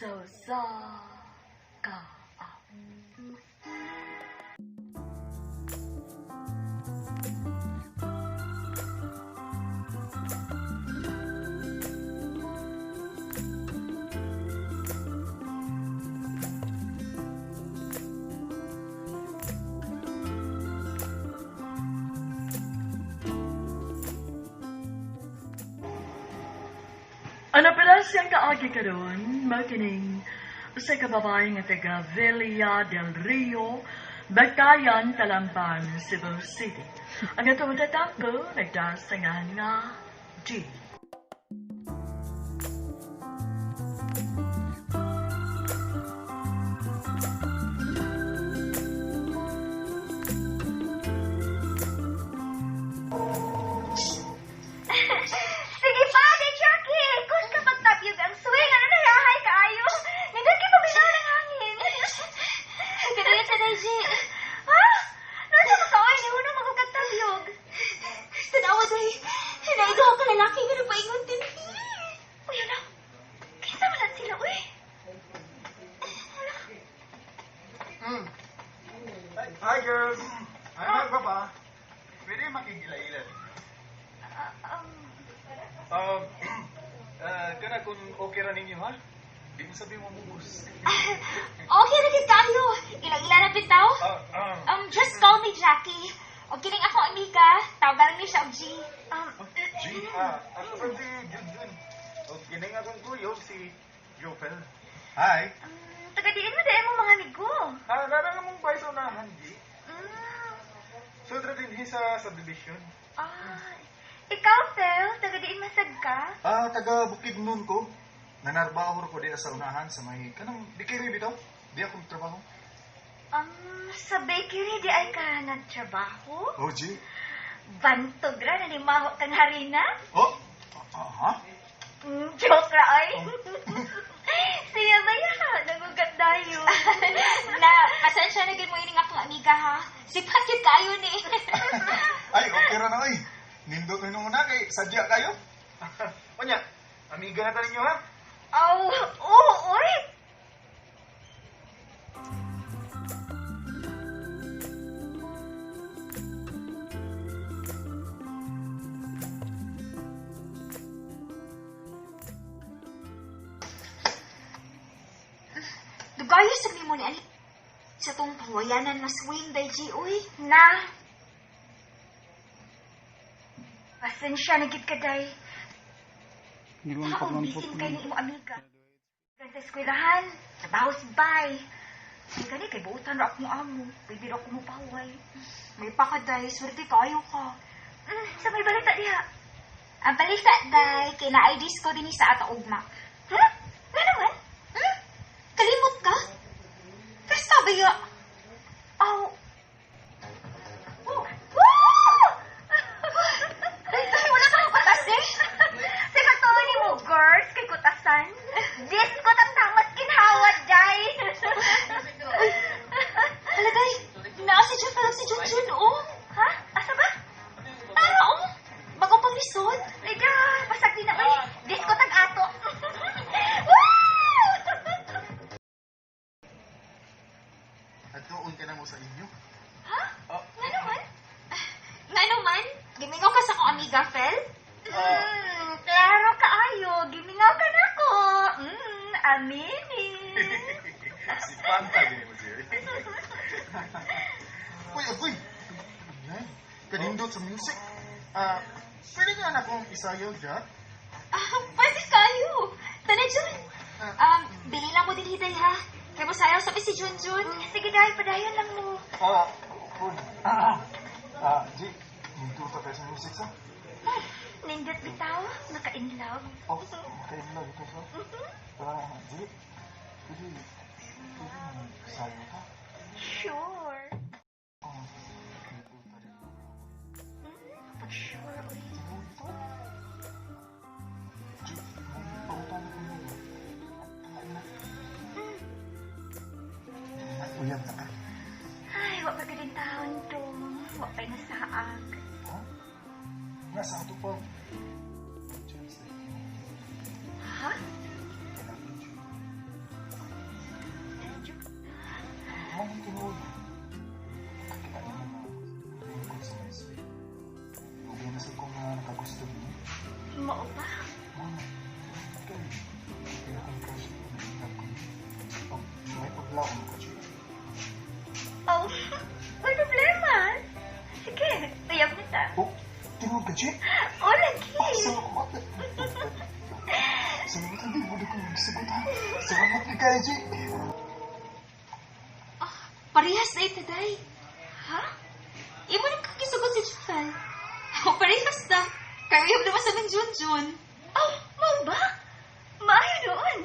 So sa ka. Ano pala siyang kaagi karon? Makining usa ka babae nga taga Villa del Rio, Bactayan, Talamban, Cebu City. Ang atong tatampo nagdasangan nga G. Sige pa, kay Jackie! Kus ka pagtapyog ang swing! Ano narahay ka ayo? Nindot ka paminaw ng hangin! Kadayat sa day, G. Ha? Nasa ka kaoy? Ni Uno magkagtapyog. Tanawa, day. Hinaigaw ka lalaki nga nagpaingon din. Uy, ano? Kisa mo lang sila, uy. Hi, girls! Ano ba ba? Pwede makikilailan. Kana kung okay ra ninyo, ha? Di mo sabihin mo mubus. Okay na gid kayo. Ilang-ila na bitaw? Just call me Jackie. O kining ako amiga, tawagan niyo siya og G. G? Ako ba si Junjun? O kining akong kuyo, si Jofel. Hi! Taga-diin mo dahil mo mga amigo. Lara nga mong bahay sa unahan, G. Sudra din sa subdivision. Ikaw, Phil, taga-diin masag ka? Taga Bukidnon ko. Nanarbaho ko diya sa unahan sa may kanang bikiri bitaw. Di ako trabaho. Sa bakery di ay ka nagtrabaho? Oh, G? Bantog ra na ni maho kang harina? Oh? Aha? Joke ra, ay. Siya ba yan? Nagugat tayo. Na, pasensya na mo ining akong amiga, ha? Sipat yun kayo ni. Ay, okay ra na, ay. Nindot nung una kay sadya kayo. Onya, amiga na ninyo, ha? Uy. Dugayos sa mo ni Ali. Sa tong pawayanan na swing day, G, uy. Na. Pasensya na gid ka, day. Bisin kay ni imo amiga. Sa eskwelahan, trabaho si Bay. Ang gani kay buutan ra akong amo. Pwede ra akong mupaway. May pakaday, swerte kayo ka. Sa may balita diha. Ang balita, day, kay na-IDs ko din sa ata ugma. Ha? Nga naman? Kalimot ka? Pero sabi ya. Wala ka ng patas eh. Sige to ni mo, girls, kay kutasan. Disco tang tamat kinhawad, day. Halagay, naasi dyan pa lang si Junjun, oh. Ha? Asa ba? Tara, oh. Bago pang lisod. Ida, pasag din na, uy. Disco tang ato. At doon ka na mo sa inyo. Ha? Nga naman? Nga naman? Gimingaw ka sa kong amiga, Fel? Klaro ka ayo. Gimingaw ka na ko. Amini. Si Panta, gini mo siya. Uy. Ay, kanindot sa music. Pwede nga na akong isayaw dyan? Pwede kayo. Tanay, Jun. Bili lang mo din hiday, ha? Kaya mo sayaw sabi si Junjun. Sige, dahil padayon lang mo. G, nindot sa tayo sa music sa? Nindot bitaw. Naka-inlove. Naka-inlove ito sa? G, pwede sayaw ka? Sure. Sure, uy. G, pautan ko mo. Uyab na ka. Ay, wag pa din taon to. Wag pa nasaag. Ha? Nasa ato pa. Ha? Mao ba? May paglaon ko, G. Oh, may problema. Sige, tuyag mo ta. Oh, tingog ka, G. Oh, lagi. Salamat. Salamat, hindi mo na ko magsagot, ha? Salamat ka kayo, G. Parehas na ito, day. Ha? Imo na kakisugot si Jufel. Oh, parehas na. Kayong naman sa ng Junjun. Oh, mau ba? Maayo doon.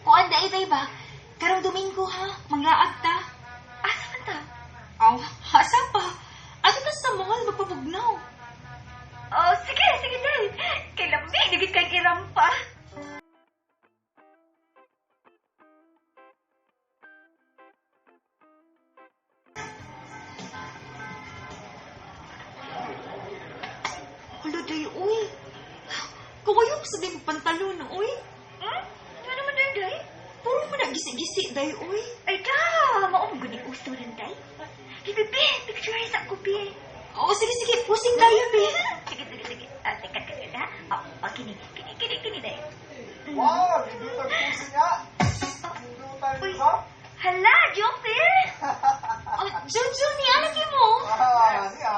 Kuan day ba? Karong Domingo ha, manglaag ta. Asa man ta? Aw, asa pa? Ato ta sa mall magpapugnaw. Oh, sige, sige day. Kay lambi, digit kay irampa. Hala, day, uy. Kukuyok sa din pantalon, uy. Hmm? Ano naman, day, day? Puro mo na gisi-gisi, day, uy. Ay, da! Maong guni usto rin, day. Bibi, picture sa ko, bi. Oo, sige, sige. Pusing tayo, bi. Sige, sige, sige. Teka, ha? Oh, kini, day. Wow, hindutan po siya. Hindutan Uy. ko. Hala, Jopil! Oh, Junjun, ni anak mo. Siya.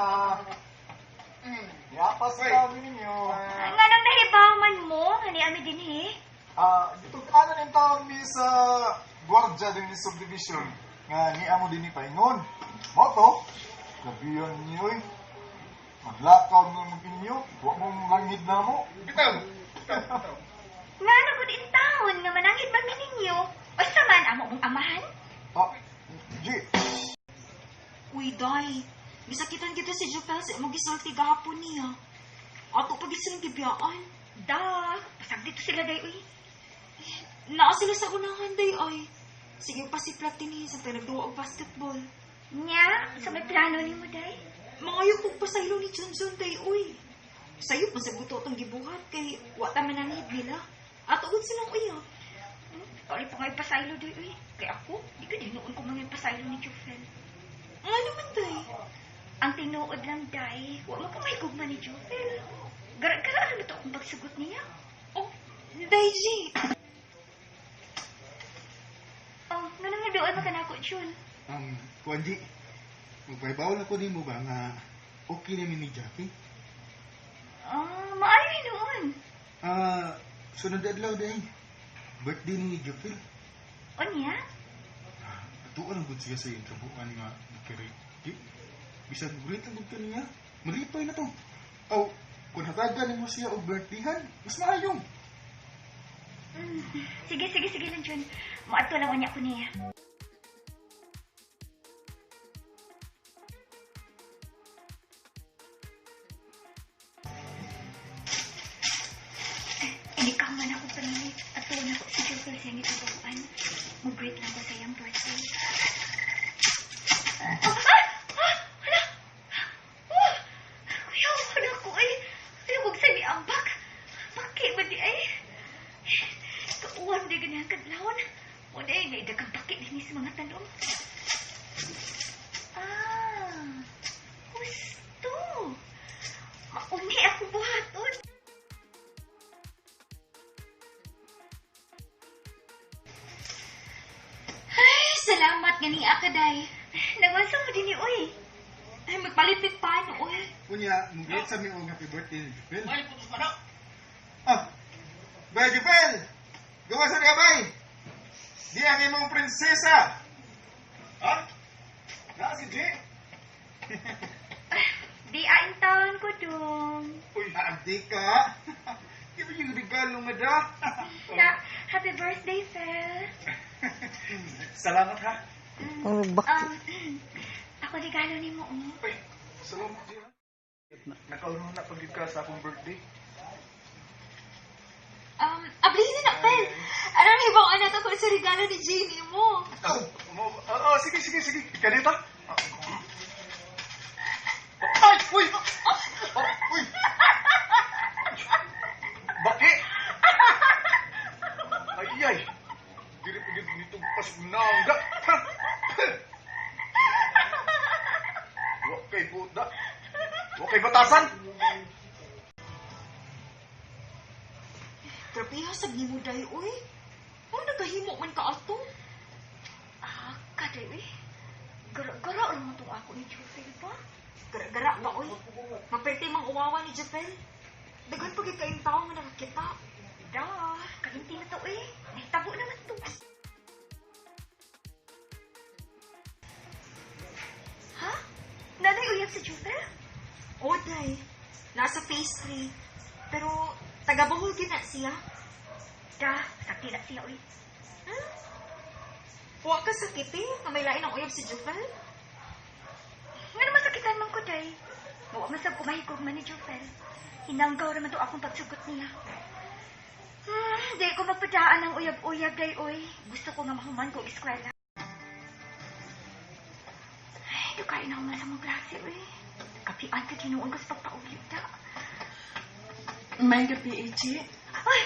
Yapas kami ninyo. Nga nang nahibaman mo, hani ami din eh. Dito ano ng taon mi sa Guardia din ni Subdivision. Nga ni amo din ni Paingon. Moto, gabiyan niyo eh. Maglakaw ng mag-inyo. Huwag mong langid na mo. Bitaw! Nga nagod in taon, nga manangit ba ninyo? O saman, amo mong amahan? G, Uy, day. Gisakitan kita si Jopel sa imong gisulti gahapon niya. Ato pa gisilang gibiyaan. Da, pasag dito sila, day, uy. Naa sila sa unahan, day, ay. Sige, pasiplat din sa pinagduwa og basketball. Nya, sa may plano ni mo, day? Mga kong pasaylo ni Junjun, day, uy. Sayo, masaguto itong gibuhat kay wata mananghid nila. At uod silang uya. Kali pa ngayon pasaylo, day, uy. Kay ako, di ka din noon ko mga pasaylo ni Jopel. Nga naman, day. Ang tinuod lang, day, huwag mo kung may gugma ni Jopel. Gara-gara ano ito akong pagsugot niya? Oh, day, G. Oh, nga nang doon makanako, Jun. Kuan G, magpaibaw na ko din mo ba nga okay namin ni Jackie? Maaari noon. Sunod adlaw day. Birthday ni Jopil. O niya? Tuan ang good siya sa yung trabuan nga nakiri. Di, bisag great ang good ka niya. Malipay na to. Oh, kung hatagan mo siya o birthdayhan, mas maayong. Sige, sige, sige lang, Jun. Maato lang niya ko niya. Ikaw man ako paningit at tuwan ako si Jopel sa iyong itutuan. Mag-greet lang ko sa iyong birthday. Kuya, wala ko ay. Huwag sa niambak. Paki ba di ay? Kauwan di ganyan kadlawon. Wala ay naidagang paki din sa mga tanong. Gusto. Mauni ako buhaton. Salamat gani akaday. Nagwasa mo din ni uy. Ay magpalipit pa no uy. Kunya, mag-greet sa mga happy birthday ni Jopil. Ay, putos pa na. Bay Jopil! Gawa sa niya, bay! Di ang imong prinsesa! Ha? Na si G? Di ain taon ko dong. Uy, aadi ka! Di ba yung regalo nga da? Na, happy birthday, Fel. Salamat ha. Ako regalo ni mo. Uy, salamat G ha. Nakaunaw na pag ka sa akong birthday. Ablihin na, Fel. Ano na ibang ano to kung sa regalo ni Jamie mo? Sige, sige, sige. Kanita? Ay! Uy! Uy! Bakit? Ay! Dili po dito nitong pasunangga. Huwag kay buda. Huwag kay batasan. Grabe ha, sabi mo, day, uy. Ano nagahimo man ka ato? Kaday, uy. Gara-gara lang mo itong ako ni Jufel ba? Gara-gara ba, uy? Maperte mang uwawa ni Jufel. Dagan pag ikayong tao nga nakakita. Kainti na to, uy. Nahitabo naman to. Ha? Nanay uyab sa Jufel? Oo, day. Nasa phase 3. Pero, taga-bahol din na siya. Sakti na siya, uy. Huwag ka sakit eh. Na may lain ang uyab si Jufel. Nga naman sakitan man ko, day. Huwag masab kumahikog man ni Jufel. Hinanggaw naman to akong pagsugot niya. Di ko magpadaan ng uyab-uyab, day, uy. Gusto ko nga mahuman ko eskwela. Ay, dukain ako man sa mong klase, uy. Kapian ka tinuon ko sa pagpaulip da. May gabi, Ichi. Ay!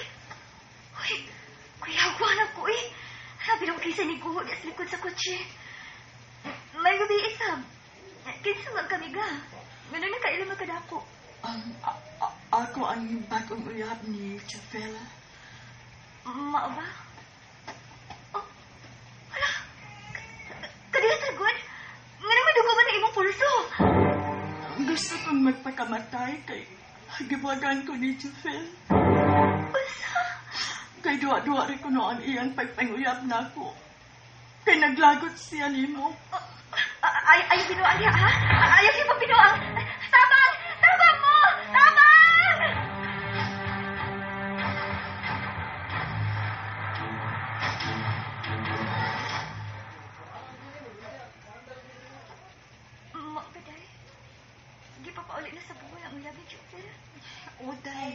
Uy! Kuya, huwag ko, uy. Sabi ng kisa ni Guho sa likod sa kotse. May gabi isab. Kinsa mag kami ga. Ganun na kailan magkadako. Ako ang bagong uyab ni Jufel. Mao ba? Oh, hala. Kadila sagod. Nga naman dugo man na imong pulso. Gusto kong magpakamatay kay gibagan ko ni Jufel. Usa? Kay duwa-duwa rin ko noon iyang pagpanguyab na ako. Kay naglagot siya nimo. Ayaw binuang niya, ha? Ayaw siya pag binuang. Tabang! Tabang mo! Tabang! Makaday. Hindi pa paulit na sa buhay ang uyab ni Jufel. Uday.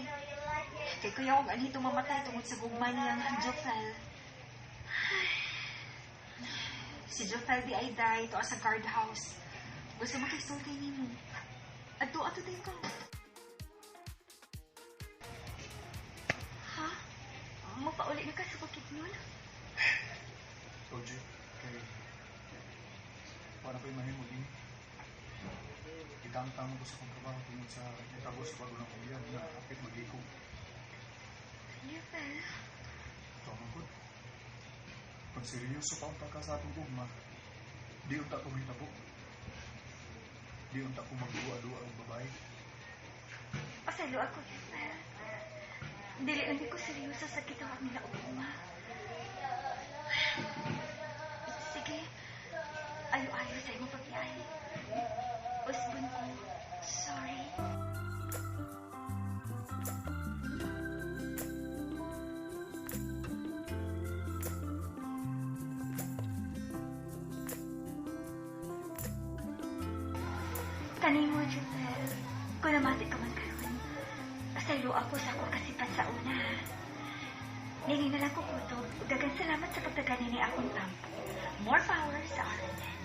Kaya kaya ako ganito mamatay tungod sa gugma niyang Jufel. Si Jofel di ay day to sa guardhouse. Gusto makisulti ni mo. Ato tayo ka. Ha? Mapauli na ka sa bukid nun? Oji, kay... Para ko imahin mo din. Itang-tang ko sa kong trabaho tungkol sa itagos sa bago ng uyab na apit mag-iko. Jofel. Tama ko. Pag seryoso pa ang pagka sa atong ugma, di unta ko hitabo. Di unta ko magduwa-duwa ang babae. Pasalo ako, Jofel. Dili lang di ko seryoso sa gitawag nila ugma. Sige. Ayo-ayo sa imong pagbiyahe. Usbon ko. Sorry. Tanin mo, Jufel. Kung namati ka man karoon, pasaylo ako sa akong kasipat sa una. Nini na lang ko kutob. Dagan salamat sa pagtagani ni akong tampo. More power sa akin.